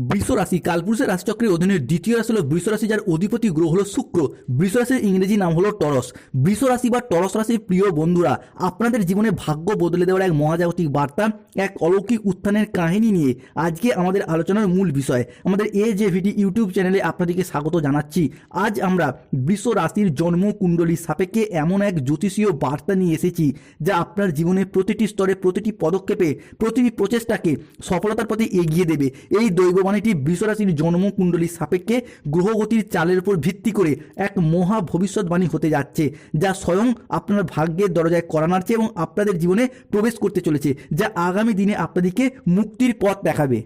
বৃষ রাশি কালপুরুষের রাশিচক্রের অধীনের দ্বিতীয় রাশি হল বৃষ রাশি, যার অধিপতি গ্রহ হল শুক্র। বৃষ রাশির ইংরেজি নাম হলো টরস। বৃষ রাশি বা টরস রাশির প্রিয় বন্ধুরা, আপনাদের জীবনে ভাগ্য বদলে দেওয়ার এক মহাজাগতিক বার্তা, এক অলৌকিক উত্থানের কাহিনী নিয়ে আজকে আমাদের আলোচনার মূল বিষয়। আমাদের AJVT ইউটিউব চ্যানেলে আপনাদেরকে স্বাগত জানাচ্ছি। আজ আমরা বৃষ রাশির জন্ম কুণ্ডলী সাপেক্ষে এমন এক জ্যোতিষীয় বার্তা নিয়ে এসেছি, যা আপনার জীবনের প্রতিটি স্তরে, প্রতিটি পদক্ষেপে, প্রতিটি প্রচেষ্টাকে সফলতার পথে এগিয়ে দেবে। এই দৈববাণীটি বৃষ রাশির জন্ম কুণ্ডলীর সাপেক্ষে গ্রহগতির চালের উপর ভিত্তি করে এক মহা ভবিষ্যৎবাণী হতে যাচ্ছে, যা স্বয়ং আপনার ভাগ্যের দরজায় কড়া নাড়ছে এবং আপনাদের জীবনে প্রবেশ করতে চলেছে, যা আগামী দিনে আপনাদেরকে মুক্তির পথ দেখাবে।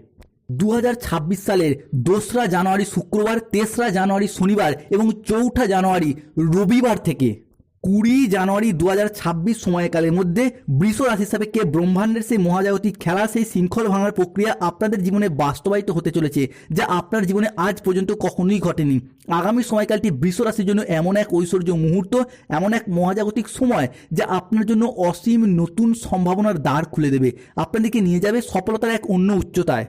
2026 সালের 2রা জানুয়ারি শুক্রবার, 3রা জানুয়ারি শনিবার এবং 4ঠা জানুয়ারি রবিবার থেকে 20 জানুয়ারি 2026 সময়কালের মধ্যে বৃষ রাশির সাপেক্ষে ব্রহ্মাণ্ডের সেই মহাজাগতিক খেলা, সেই শৃঙ্খল ভাঙার প্রক্রিয়া আপনাদের জীবনে বাস্তবায়িত হতে চলেছে, যা আপনার জীবনে আজ পর্যন্ত কখনোই ঘটেনি। আগামী সময়কালটি বৃষ রাশির জন্য এমন এক ঐশ্বর্য মুহূর্ত, এমন এক মহাজাগতিক সময়, যা আপনার জন্য অসীম নতুন সম্ভাবনার দ্বার খুলে দেবে, আপনাদেরকে নিয়ে যাবে সফলতার এক অন্য উচ্চতায়।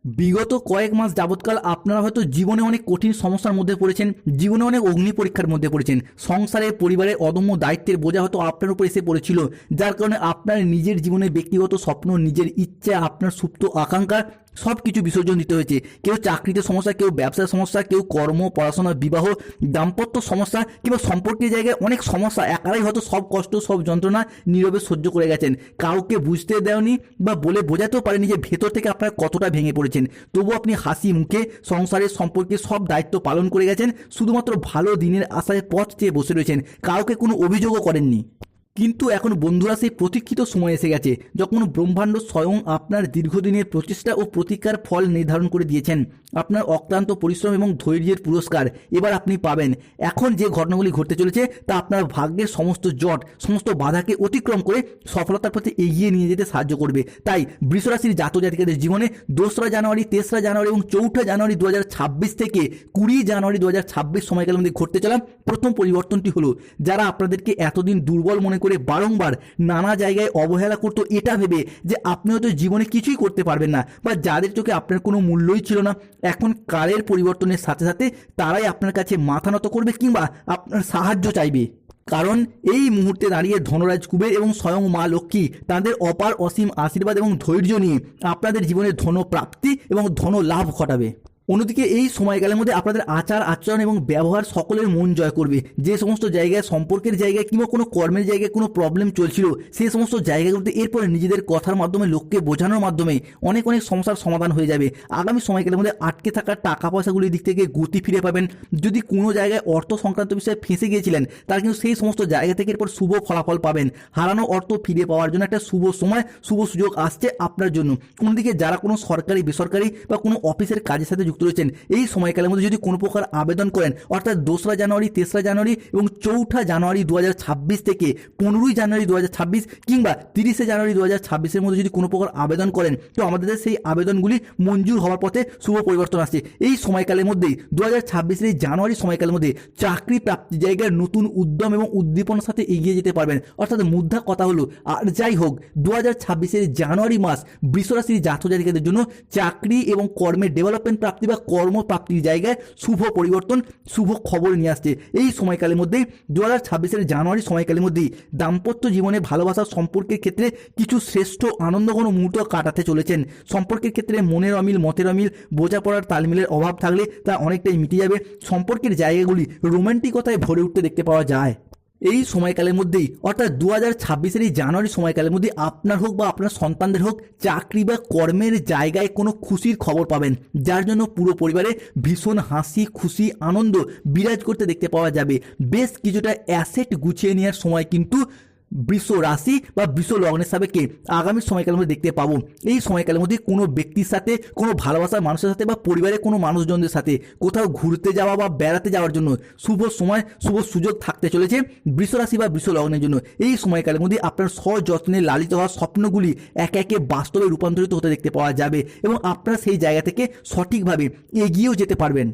বিগত কয়েক মাস যাবৎকাল আপনারা হয়তো জীবনে অনেক কঠিন সমস্যার মধ্যে পড়েছেন, জীবনে অনেক অগ্নি পরীক্ষার মধ্যে পড়েছেন। সংসারে পরিবারের অদম্য দায়িত্বের বোঝা হয়তো আপনার উপর এসে পড়েছিল, যার কারণে আপনার নিজের জীবনের ব্যক্তিগত স্বপ্ন, নিজের ইচ্ছা, আপনার সুপ্ত আকাঙ্ক্ষা সব কিছু বিসর্জন দিতে হয়েছে। কেউ চাকরিতে সমস্যা, কেউ ব্যবসার সমস্যা, কেউ কর্ম, পড়াশোনা, বিবাহ, দাম্পত্য সমস্যা কিংবা সম্পর্কের জায়গায় অনেক সমস্যা। একারাই হয়তো সব কষ্ট, সব যন্ত্রণা নীরবে সহ্য করে গেছেন। কাউকে বুঝতে দেওনি বা বলে বোঝাতেও পারেনি যে ভেতর থেকে আপনারা কতটা ভেঙে পড়েছেন। তবু আপনি হাসি মুখে সংসারের সম্পর্কে সব দায়িত্ব পালন করে গেছেন, শুধুমাত্র ভালো দিনের আশায় পথ চেয়ে বসে রয়েছেন, কাউকে কোনো অভিযোগও করেননি। কিন্তু এখন বন্ধুরা, সেই প্রতীক্ষিত সময় এসে গেছে, যখন ব্রহ্মাণ্ড স্বয়ং আপনার দীর্ঘদিনের প্রচেষ্টা ও প্রতিজ্ঞার ফল নির্ধারণ করে দিয়েছেন। আপনার অক্লান্ত পরিশ্রম এবং ধৈর্যের পুরস্কার এবার আপনি পাবেন। এখন যে ঘটনাগুলি ঘটতে চলেছে তা আপনার ভাগ্যের সমস্ত জট, সমস্ত বাধাকে অতিক্রম করে সফলতার পথে এগিয়ে নিয়ে যেতে সাহায্য করবে। তাই বৃষ রাশির জাতজাতিকাদের জীবনে 2রা জানুয়ারি, 3রা জানুয়ারি এবং 4ঠা জানুয়ারি 2026 থেকে 20 জানুয়ারি 2026 সময়কালের মধ্যে ঘটতে চলা প্রথম পরিবর্তনটি হলো, যারা আপনাদেরকে এতদিন দুর্বল মনে করে বারংবার নানা জায়গায় অবহেলা করতো, এটা ভেবে যে আপনি হয়তো জীবনে কিছুই করতে পারবেন না, বা যাদের চোখে আপনার কোনো মূল্যই ছিল না, এখন কালের পরিবর্তনের সাথে সাথে তারাই আপনার কাছে মাথা নত করবে কিংবা আপনার সাহায্য চাইবে। কারণ এই মুহূর্তে দাঁড়িয়ে ধনরাজ কুবের এবং স্বয়ং মা লক্ষ্মী তাদের অপার অসীম আশীর্বাদ এবং ধৈর্য নিয়ে আপনাদের জীবনে ধনপ্রাপ্তি এবং ধন লাভ ঘটাবে। অন্যদিকে এই সময়কালের মধ্যে আপনাদের আচার আচরণ এবং ব্যবহার সকলের মন জয় করবে। যে সমস্ত জায়গায়, সম্পর্কের জায়গায় কিংবা কোনো কর্মের জায়গায় কোনো প্রবলেম চলছিল, সেই সমস্ত জায়গাগুলোতে এরপরে নিজেদের কথার মাধ্যমে, লোককে বোঝানোর মাধ্যমে অনেক অনেক সমস্যার সমাধান হয়ে যাবে। আগামী সময়কালের মধ্যে আটকে থাকা টাকা পয়সাগুলির দিক থেকে গতি ফিরে পাবেন। যদি কোনো জায়গায় অর্থ সংক্রান্ত বিষয়ে ফেঁসে গিয়েছিলেন, তারা কিন্তু সেই সমস্ত জায়গা থেকে এরপর শুভ ফলাফল পাবেন। হারানো অর্থ ফিরে পাওয়ার জন্য একটা শুভ সময়, শুভ সুযোগ আসছে আপনার জন্য। অন্যদিকে যারা কোনো সরকারি, বেসরকারি বা কোনো অফিসের কাজের সাথে যুক্ত রয়েছেন, এই সময়কালের মধ্যে যদি কোনো প্রকার আবেদন করেন, অর্থাৎ 2রা জানুয়ারি, 3রা জানুয়ারি এবং 4ঠা জানুয়ারি 2026 থেকে 15ই জানুয়ারি 2026 কিংবা 30শে জানুয়ারি 2026 এর মধ্যে যদি কোনো প্রকার আবেদন করেন, তো আমাদের সেই আবেদনগুলি মঞ্জুর হওয়ার পথে শুভ পরিবর্তন আসছে। এই সময়কালের মধ্যেই 2026 এই জানুয়ারি সময়কালের মধ্যে চাকরি প্রাপ্তি জায়গায় নতুন উদ্যম এবং উদ্দীপনার সাথে এগিয়ে যেতে পারবেন। অর্থাৎ মুদ্রা কথা হলো, আর যাই হোক, 2026 জানুয়ারি মাস বৃষ রাশির জাতজাতিকাদের জন্য চাকরি এবং কর্মের ডেভেলপমেন্ট প্রাপ্তি বা কর্মপ্রাপ্তির জায়গায় শুভ পরিবর্তন, শুভ খবর নিয়ে আসছে। এই সময়কালের মধ্যেই 2026 জানুয়ারি সময়কালের মধ্যেই দাম্পত্য জীবনে, ভালোবাসার সম্পর্কের ক্ষেত্রে কিছু শ্রেষ্ঠ আনন্দঘন মুহূর্ত কাটাতে চলেছেন। সম্পর্কের ক্ষেত্রে মনের অমিল, মতের অমিল, বোঝাপড়ার তালমিলের অভাব থাকলে তা অনেকটাই মিটে যাবে। সম্পর্কের জায়গাগুলি রোমান্টিকতায় ভরে উঠতে দেখতে পাওয়া যায়। এই সময়কালের মধ্যেই, অর্থাৎ 2026 এই জানুয়ারি সময়কালের মধ্যে আপনার হোক বা আপনার সন্তানদের হোক, চাকরি বা কর্মের জায়গায় কোনো খুশির খবর পাবেন, যার জন্য পুরো পরিবারে ভীষণ হাসি, খুশি, আনন্দ বিরাজ করতে দেখতে পাওয়া যাবে। বেশ কিছুটা অ্যাসেট গুছিয়ে নেওয়ার সময় কিন্তু বৃষ রাশি বা বৃষ লগ্নের সাপেক্ষে আগামী সময়কালের মধ্যে দেখতে পাবো। এই সময়কালের মধ্যে কোনো ব্যক্তির সাথে, কোনো ভালোবাসার মানুষের সাথে বা পরিবারের কোনো মানুষজনদের সাথে কোথাও ঘুরতে যাওয়া বা বেড়াতে যাওয়ার জন্য শুভ সময়, শুভ সুযোগ থাকতে চলেছে বৃষ রাশি বা বৃষ লগ্নের জন্য। এই সময়কালের মধ্যে আপনার সযত্নে লালিত হওয়া স্বপ্নগুলি একে একে বাস্তবে রূপান্তরিত হতে দেখতে পাওয়া যাবে এবং আপনারা সেই জায়গা থেকে সঠিকভাবে এগিয়েও যেতে পারবেন।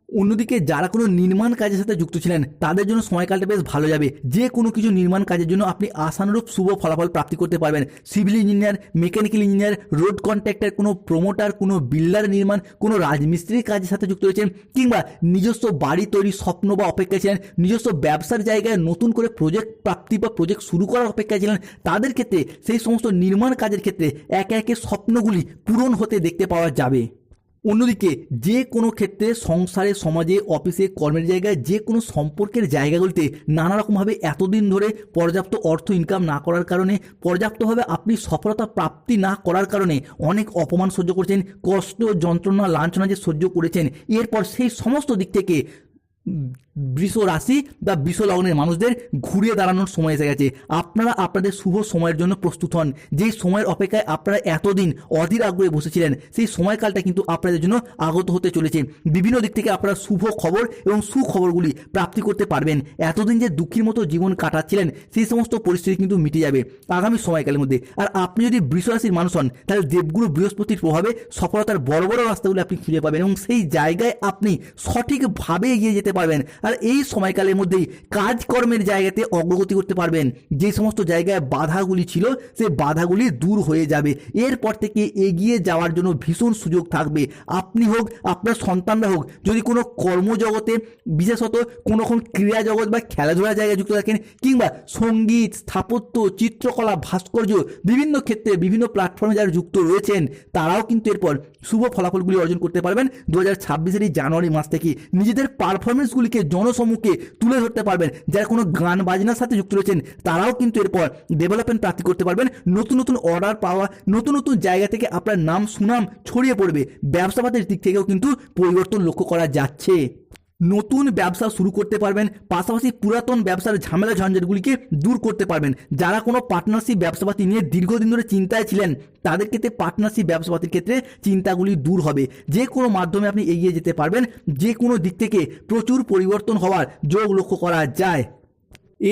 অন্যদিকে যারা কোনো নির্মাণ কাজের সাথে যুক্ত ছিলেন তাদের জন্য সময়কালটা বেশ ভালো যাবে। যে কোনো কিছু নির্মাণ কাজের জন্য আপনি আশানুরূপ শুভ ফলাফল প্রাপ্তি করতে পারবেন। Civil engineer, mechanical engineer, road contractor, কোনো প্রমোটার, কোনো বিল্ডার নির্মাণ, কোনো রাজমিস্ত্রির কাজের সাথে যুক্ত রয়েছেন, কিংবা নিজস্ব বাড়ি তৈরির স্বপ্ন বা অপেক্ষায় ছিলেন, নিজস্ব ব্যবসার জায়গায় নতুন করে প্রজেক্ট প্রাপ্তি বা প্রজেক্ট শুরু করার অপেক্ষায় ছিলেন, তাদের ক্ষেত্রে সেই সমস্ত নির্মাণ কাজের ক্ষেত্রে একে একে স্বপ্নগুলি পূরণ হতে দেখতে পাওয়া যাবে। অন্যদিকে যে কোনো ক্ষেত্রে সংসারে, সমাজে, অফিসে, কর্মের জায়গায়, যে কোনো সম্পর্কের জায়গাগুলিতে নানা রকমভাবে এতদিন ধরে পর্যাপ্ত অর্থ ইনকাম না করার কারণে, পর্যাপ্তভাবে আপনি সফলতা প্রাপ্তি না করার কারণে অনেক অপমান সহ্য করছেন, কষ্ট, যন্ত্রণা, লাঞ্ছনা যে সহ্য করেছেন, এরপর সেই সমস্ত দিক থেকে বৃষ রাশি বা বৃষ লগ্নের মানুষদের ঘুরিয়ে দাঁড়ানোর সময় এসে গেছে। আপনারা আপনাদের শুভ সময়ের জন্য প্রস্তুত হন। যেই সময়ের অপেক্ষায় আপনারা এতদিন অধীর আগ্রহে বসেছিলেন, সেই সময়কালটা কিন্তু আপনাদের জন্য আগত হতে চলেছে। বিভিন্ন দিক থেকে আপনারা শুভ খবর এবং সুখবরগুলি প্রাপ্তি করতে পারবেন। এতদিন যে দুঃখীর মতো জীবন কাটাচ্ছিলেন, সেই সমস্ত পরিস্থিতি কিন্তু মিটে যাবে আগামী সময়কালের মধ্যে। আর আপনি যদি বৃষ রাশির মানুষ হন, তাহলে দেবগুরু বৃহস্পতির প্রভাবে সফলতার বড় বড় রাস্তাগুলি আপনি খুঁজে পাবেন এবং সেই জায়গায় আপনি সঠিকভাবে এগিয়ে যেতে পারবেন। আর এই সময়কালের মধ্যেই কাজকর্মের জায়গাতে অগ্রগতি করতে পারবেন। যে সমস্ত জায়গায় বাধাগুলি ছিল, সেই বাধাগুলি দূর হয়ে যাবে। এরপর থেকে এগিয়ে যাওয়ার জন্য ভীষণ সুযোগ থাকবে। আপনি হোক, আপনার সন্তানরা হোক, যদি কোনো কর্মজগতে, বিশেষত কোনো রকম ক্রীড়া জগৎ বা খেলাধুলার জায়গায় যুক্ত থাকেন, কিংবা সঙ্গীত, স্থাপত্য, চিত্রকলা, ভাস্কর্য, বিভিন্ন ক্ষেত্রে বিভিন্ন প্ল্যাটফর্মে যারা যুক্ত রয়েছেন, তারাও কিন্তু এরপর শুভ ফলাফলগুলি অর্জন করতে পারবেন। 2026-এর এই জানুয়ারি মাস থেকে নিজেদের পারফরমেন্সগুলিকে জনসম্মুখে তুলে ধরতে পারবেন। যারা কোনো গান বাজনার সাথে যুক্ত রয়েছেন, তারাও কিন্তু এরপর ডেভেলপমেন্ট প্রাপ্তি করতে পারবেন। নতুন নতুন অর্ডার পাওয়া, নতুন নতুন জায়গা থেকে আপনার নাম সুনাম ছড়িয়ে পড়বে। ব্যবসাপাতের দিক থেকেও কিন্তু পরিবর্তন লক্ষ্য করা যাচ্ছে। নতুন ব্যবসা শুরু করতে পারবেন, পাশাপাশি পুরাতন ব্যবসার ঝামেলা ঝঞ্ঝাটগুলিকে দূর করতে পারবেন। যারা কোনো পার্টনারশিপ ব্যবসাপাতি নিয়ে দীর্ঘদিন ধরে চিন্তায় ছিলেন, তাদের ক্ষেত্রে পার্টনারশিপ ব্যবসাপাতির ক্ষেত্রে চিন্তাগুলি দূর হবে। যে কোনো মাধ্যমে আপনি এগিয়ে যেতে পারবেন। যে কোনো দিক থেকে প্রচুর পরিবর্তন হওয়ার যোগ লক্ষ্য করা যায়।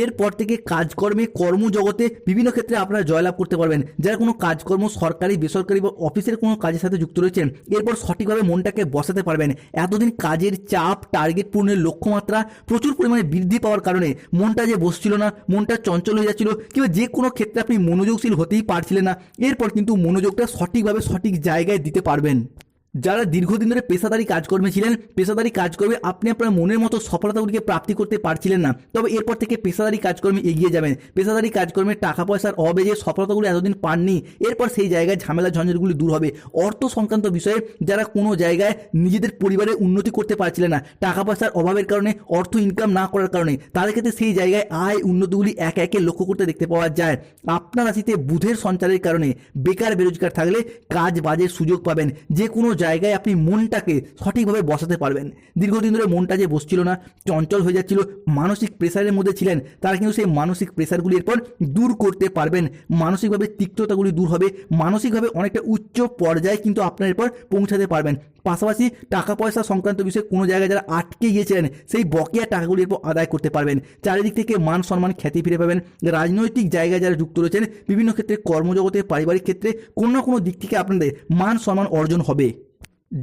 এরপর থেকে কাজকর্মে, কর্মজগতে বিভিন্ন ক্ষেত্রে আপনারা জয়লাভ করতে পারবেন। যারা কোনো কাজকর্ম সরকারি, বেসরকারি বা অফিসের কোনো কাজের সাথে যুক্ত রয়েছেন, এরপর সঠিকভাবে মনটাকে বসাতে পারবেন। এতদিন কাজের চাপ, টার্গেট পূরণের লক্ষ্যমাত্রা প্রচুর পরিমাণে বৃদ্ধি পাওয়ার কারণে মনটা যে বসছিল না, মনটা চঞ্চল হয়ে যাচ্ছিল, কিংবা যে কোনো ক্ষেত্রে আপনি মনোযোগশীল হতেই পারছিলেন না, এরপর কিন্তু মনোযোগটা সঠিকভাবে সঠিক জায়গায় দিতে পারবেন। যারা দীর্ঘদিন ধরে পেশাদারি কাজকর্মে ছিলেন, পেশাদারি কাজকর্মে আপনি আপনার মনের মতো সফলতাগুলিকে প্রাপ্তি করতে পারছিলেন না, তবে এরপর থেকে পেশাদারি কাজকর্মে এগিয়ে যাবেন। পেশাদারি কাজকর্মে টাকা পয়সার অভাবে যে সফলতাগুলি এতদিন পাননি, এরপর সেই জায়গায় ঝামেলা ঝঞ্ঝাটগুলি দূর হবে। অর্থ সংক্রান্ত বিষয়ে যারা কোনো জায়গায় নিজেদের পরিবারের উন্নতি করতে পারছিলেন না, টাকা পয়সার অভাবের কারণে, অর্থ ইনকাম না করার কারণে, তাদের ক্ষেত্রে সেই জায়গায় আয় উন্নতিগুলি একে একে লক্ষ্য করতে দেখতে পাওয়া যায়। আপনার রাশিতে বুধের সঞ্চারের কারণে বেকার বেরোজগার থাকলে কাজ বাজের সুযোগ পাবেন। যে কোনো জায়গায় আপনি মনটাকে সঠিকভাবে বসাতে পারবেন। দীর্ঘদিন ধরে মনটা যে বসছিল না, চঞ্চল হয়ে যাচ্ছিল, মানসিক প্রেসারের মধ্যে ছিলেন, তারা কিন্তু সেই মানসিক প্রেসারগুলি এরপর দূর করতে পারবেন। মানসিকভাবে তিক্ততাগুলি দূর হবে, মানসিকভাবে অনেকটা উচ্চ পর্যায়ে কিন্তু আপনার এরপর পৌঁছাতে পারবেন। পাশাপাশি টাকা পয়সা সংক্রান্ত বিষয়ে কোনো জায়গায় যারা আটকে গিয়েছিলেন, সেই বকেয়া টাকাগুলি এরপর আদায় করতে পারবেন। চারিদিক থেকে মান সম্মান, খ্যাতি ফিরে পাবেন। রাজনৈতিক জায়গায় যারা যুক্ত রয়েছেন, বিভিন্ন ক্ষেত্রে, কর্মজগতে, পারিবারিক ক্ষেত্রে কোনো না কোনো দিক থেকে আপনাদের মান সম্মান অর্জন হবে।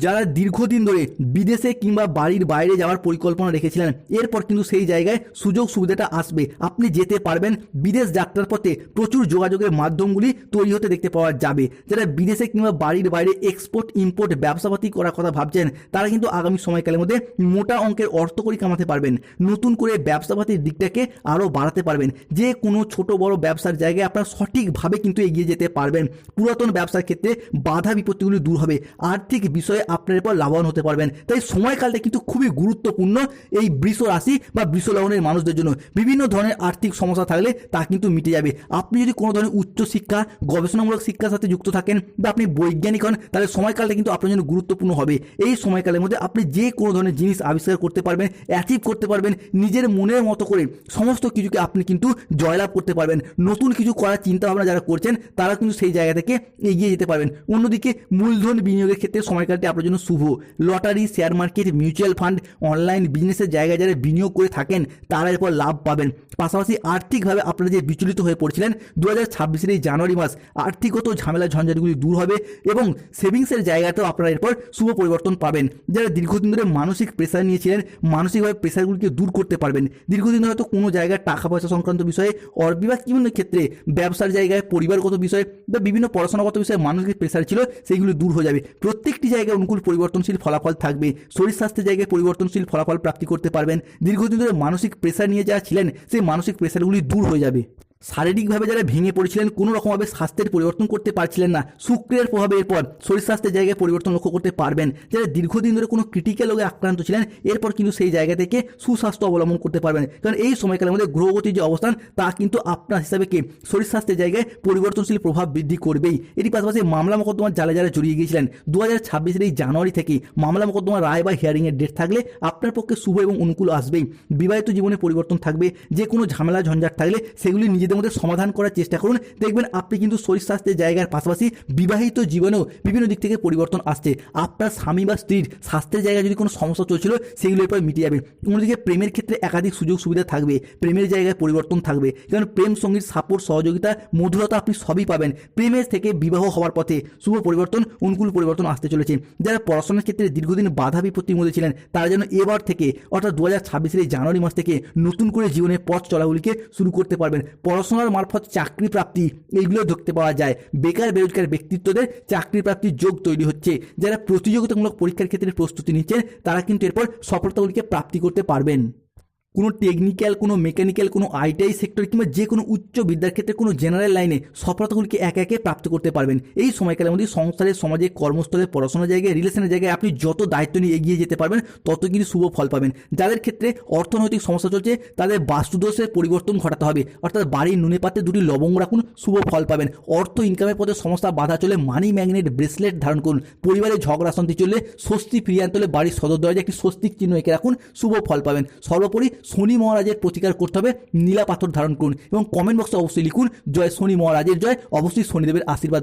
যারা দীর্ঘদিন ধরে বিদেশে কিংবা বাড়ির বাইরে যাওয়ার পরিকল্পনা রেখেছিলেন, এরপর কিন্তু সেই জায়গায় সুযোগ সুবিধাটা আসবে। আপনি যেতে পারবেন। বিদেশ যাত্রার পথে প্রচুর যোগাযোগের মাধ্যমগুলি তৈরি হতে দেখতে পাওয়া যাবে। যারা বিদেশে কিংবা বাড়ির বাইরে এক্সপোর্ট ইম্পোর্ট ব্যবসাপাতি করার কথা ভাবছেন, তারা কিন্তু আগামী সময়কালের মধ্যে মোটা অঙ্কের অর্থকড়ি কামাতে পারবেন। নতুন করে ব্যবসাপাতির দিকটাকে আরও বাড়াতে পারবেন। যে কোনো ছোট বড় ব্যবসার জায়গায় আপনারা সঠিকভাবে কিন্তু এগিয়ে যেতে পারবেন। পুরাতন ব্যবসার ক্ষেত্রে বাধা বিপত্তিগুলি দূর হবে। আর্থিক বিষয়ে আপনার এরপর লাভবান হতে পারবেন। তাই সময়কালটা কিন্তু খুবই গুরুত্বপূর্ণ এই বৃষ রাশি বা বৃষ লগ্নের মানুষদের জন্য। বিভিন্ন ধরনের আর্থিক সমস্যা থাকলে তা কিন্তু মিটে যাবে। আপনি যদি কোনো ধরনের উচ্চশিক্ষা, গবেষণামূলক শিক্ষার সাথে যুক্ত থাকেন, বা আপনি বৈজ্ঞানিক হন, তাহলে সময়কালটা কিন্তু আপনার জন্য গুরুত্বপূর্ণ হবে। এই সময়কালের মধ্যে আপনি যে কোনো ধরনের জিনিস আবিষ্কার করতে পারবেন, অ্যাচিভ করতে পারবেন। নিজের মনের মতো করে সমস্ত কিছুকে আপনি কিন্তু জয়লাভ করতে পারবেন। নতুন কিছু করার চিন্তা ভাবনা যারা করছেন, তারা কিন্তু সেই জায়গা থেকে এগিয়ে যেতে পারবেন। অন্যদিকে মূলধন বিনিয়োগের ক্ষেত্রে সময়কাল জায়গাটি আপনার জন্য শুভ। Lottery, share market, mutual fund, online বিজনেসের জায়গায় যারা বিনিয়োগ করে থাকেন তারা এরপর লাভ পাবেন। পাশাপাশি আর্থিকভাবে আপনারা যে বিচলিত হয়ে পড়ছিলেন 2026-এর এই জানুয়ারি মাস, আর্থিকগত ঝামেলা ঝঞ্ঝাটগুলি দূর হবে এবং সেভিংসের জায়গাতেও আপনারা এরপর শুভ পরিবর্তন পাবেন। যারা দীর্ঘদিন ধরে মানসিক প্রেসার নিয়েছিলেন, মানসিকভাবে প্রেসারগুলিকে দূর করতে পারবেন। দীর্ঘদিন হয়তো কোনো জায়গায় টাকা পয়সা সংক্রান্ত বিষয়ে, অবিবাহ বিভিন্ন ক্ষেত্রে, ব্যবসার জায়গায়, পরিবারগত বিষয়ে বা বিভিন্ন পড়াশোনাগত বিষয়ে মানসিক প্রেসার ছিল, সেইগুলি দূর হয়ে যাবে। প্রত্যেকটি জায়গায় অনুকূল পরিবর্তনশীল ফলাফল থাকবে। শরীর স্বাস্থ্যের জায়গায় পরিবর্তনশীল ফলাফল প্রাপ্তি করতে পারবেন। দীর্ঘদিন ধরে মানসিক প্রেসার নিয়ে যারা ছিলেন সেই মানসিক প্রেসারগুলি দূর হয়ে যাবে। শারীরিকভাবে যারা ভেঙে পড়েছিলেন, কোনো রকমভাবে স্বাস্থ্যের পরিবর্তন করতে পারছিলেন না, শুক্রের প্রভাবে এরপর শরীর স্বাস্থ্যের জায়গায় পরিবর্তন লক্ষ্য করতে পারবেন। যারা দীর্ঘদিন ধরে কোনো ক্রিটিক্যাল রোগে আক্রান্ত ছিলেন এরপর কিন্তু সেই জায়গা থেকে সুস্বাস্থ্য অবলম্বন করতে পারবেন। কারণ এই সময়কালের মধ্যে গ্রহগতির যে অবস্থান তা কিন্তু আপনার হিসাবে কি শরীর স্বাস্থ্যের জায়গায় পরিবর্তনশীল প্রভাব বৃদ্ধি করবেই। এটি পাশাপাশি মামলা মোকদ্দমার জালে যারা জড়িয়ে গিয়েছিলেন 2026-এর এই জানুয়ারি থেকে মামলা মোকদ্দমার রায় বা হিয়ারিংয়ের ডেট থাকলে আপনার পক্ষে শুভ এবং অনুকূল আসবেই। বিবাহিত জীবনে পরিবর্তন থাকবে। যে কোনো ঝামেলা ঝঞ্ঝাট থাকলে সেগুলি নিজেদের মধ্যে সমাধান করার চেষ্টা করুন। দেখবেন আপনি কিন্তু শরীর স্বাস্থ্যের জায়গার পাশাপাশি বিবাহিত জীবনেও বিভিন্ন দিক থেকে পরিবর্তন আসছে। আপনার স্বামী বা স্ত্রীর স্বাস্থ্যের জায়গায় যদি কোনো সমস্যা চলছিল সেগুলো এরপর মিটে যাবে। অন্যদিকে প্রেমের ক্ষেত্রে একাধিক সুযোগ সুবিধা থাকবে, প্রেমের জায়গায় পরিবর্তন থাকবে। কারণ প্রেম সঙ্গীর সাপোর্ট, সহযোগিতা, মধুরতা আপনি সবই পাবেন। প্রেমের থেকে বিবাহ হওয়ার পথে শুভ পরিবর্তন, অনুকূল পরিবর্তন আসতে চলেছে। যারা পড়াশোনার ক্ষেত্রে দীর্ঘদিন বাধা বিপত্তির মধ্যে ছিলেন তারা যেন এবার থেকে অর্থাৎ 2026-এর এই জানুয়ারি মাস থেকে নতুন করে জীবনের পথ চলাগুলিকে শুরু করতে পারবেন। পড়াশোনার মারফত চাকরি প্রাপ্তি এইগুলো দেখতে পাওয়া যায়। বেকার বেরোজগার ব্যক্তিত্বদের চাকরি প্রাপ্তির যোগ তৈরি হচ্ছে। যারা প্রতিযোগিতামূলক পরীক্ষার ক্ষেত্রে প্রস্তুতি নিচ্ছেন তারা কিন্তু এরপর সফলতাগুলিকে প্রাপ্তি করতে পারবেন। কোনো টেকনিক্যাল, কোনো মেকানিক্যাল, কোনো আইটিআই সেক্টর কিংবা যে কোনো উচ্চ বিদ্যার ক্ষেত্রে কোনো জেনারেল লাইনে সফলতাগুলিকে একে একে প্রাপ্ত করতে পারবেন। এই সময়কালের মধ্যে সংসারে, সমাজে, কর্মস্থলে, পড়াশোনার জায়গায়, রিলেশনের জায়গায় আপনি যত দায়িত্ব নিয়ে এগিয়ে যেতে পারবেন তত কিন্তু শুভ ফল পাবেন। যাদের ক্ষেত্রে অর্থনৈতিক সমস্যা চলছে তাদের বাস্তুদোষের পরিবর্তন ঘটাতে হবে, অর্থাৎ বাড়ির নুনে পাত্রে দুটি লবঙ্গ রাখুন, শুভ ফল পাবেন। অর্থ ইনকামের পথে সমস্যা বাধা চলে মানি ম্যাগনেট ব্রেসলেট ধারণ করুন। পরিবারে ঝগড়া শান্তি চললে স্বস্তি ফিরিয়ে আনতে হলে বাড়ির সদর দরজায় একটি স্বস্তিক চিহ্ন এঁকে রাখুন, শুভ ফল পাবেন। সর্বোপরি শনি মহারাজের প্রতিকার করতে হবে, নীলা পাথর ধারণ করুন এবং কমেন্ট বক্সে অবশ্যই লিখুন জয় শনি মহারাজের জয়। অবশ্যই শনিদেবের আশীর্বাদ